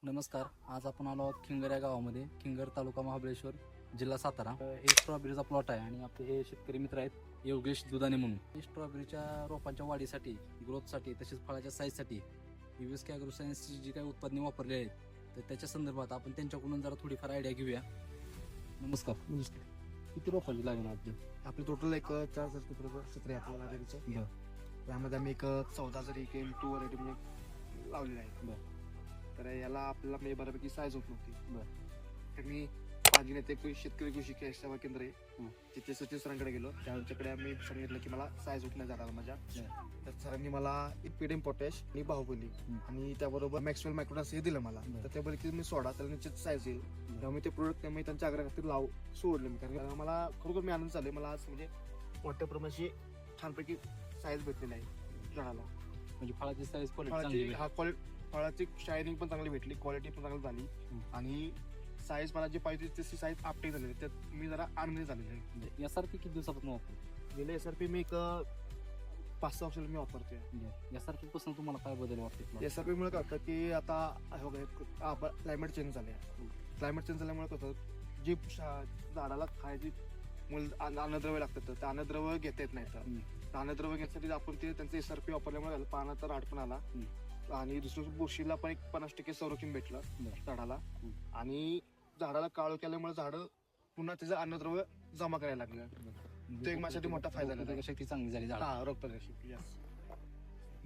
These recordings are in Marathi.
नमस्कार. आज आपण आलो आहोत खिंगर या गावामध्ये. खिंगर तालुका महाबळेश्वर, जिल्हा सातारा. हे स्ट्रॉबेरीचा प्लॉट आहे आणि आपले हे शेतकरी मित्र आहेत योगेश दुधाने म्हणून. हे स्ट्रॉबेरीच्या रोपांच्या वाढीसाठी, ग्रोथसाठी तसेच फळाच्या साईजसाठी USK ॲग्रो सायन्सची जी काही उत्पादने वापरली आहेत तर त्याच्या संदर्भात आपण त्यांच्याकडून जरा थोडीफार आयडिया घेऊया. नमस्कार. किती रोपांची लागण आपली? आपली टोटल एक 4,000 क्षेत्र आहे आपल्या लायब्ररीचं. त्यामध्ये आम्ही एक 14,000 M2 व्हरायटी म्हणजे लावलेली आहे. तर याला आपल्याला म्हणजे बऱ्यापैकी साईज होत नव्हती. तर मी माझी नेते शेतकरी कृषी सेवा केंद्र आहे तिथे सचिव सरांकडे गेलो. त्यांच्याकडे आम्ही सांगितलं की मला साईज होत नाही झाडाला माझ्या. तर सरांनी मला पीडीएम पोटॅश आणि बाहुबली आणि त्याबरोबर मॅक्सवेल मायक्रोडास हे दिलं मला. तर त्याबरोबर की मी सोडा त्याला निश्चित साईज येईल तेव्हा मी ते प्रोडक्ट मी त्यांच्या आग्रहाखातीर सोडलं मी. कारण मला खरोखर मी आनंद झाले. मला आज म्हणजे मोठ्या प्रमाणाची छानपैकी साईज भेटलेली आहे झाडाला. म्हणजे फळाची साईज फळाची शायनिंग पण चांगली भेटली, क्वालिटी पण चांगली झाली आणि साईज मला जे पाहिजे तशी साईज आपटे झालेली. त्यात मी जरा आनंदी झालेली आहे. यासारखी किती दिवसापासून वापरतो? गेले SRP मी एक 5-6 वर्षाला मी वापरतोय. यासारखी पासून तुम्हाला काय बदल वाटते? SRP मुळे काय होतं की आता क्लायमेट चेंज झाले. क्लायमेट चेंज झाल्यामुळे कसं जी झाडाला खायची अन्नद्रव्य लागतात तर अन्नद्रव्य घेता येत नाही. तर अन्नद्रव्य घेण्यासाठी आपण ते त्यांचं SRP वापरल्यामुळे पानाचा राड पण आला आणि दुसऱ्या बुरशीला पण एक 50% संरक्षण भेटलं झाडाला आणि झाडाला काळो केल्यामुळे झाड पुन्हा त्याचं अन्नद्रव्य जमा करायला लागलं. तो एक माझ्यासाठी मोठा फायदा झाला. शक्ती चांगली झाली झाड. रोगप्रतिकारक.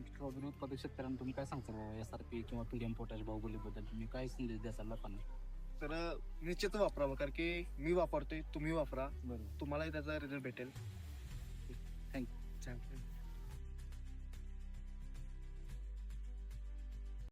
स्ट्रॉबेरी उत्पादक शेतकऱ्यांना तुम्ही काय सांगता बाबा SRP किंवा पीडीएम पोटॅश बाहुबली बद्दल तुम्ही काय संदेश द्याल लोकांना? तर निश्चित वापरावं कारण की मी वापरतोय, तुम्ही वापरा, बरोबर. तुम्हालाही त्याचा रिझल्ट भेटेल. थँक्यू.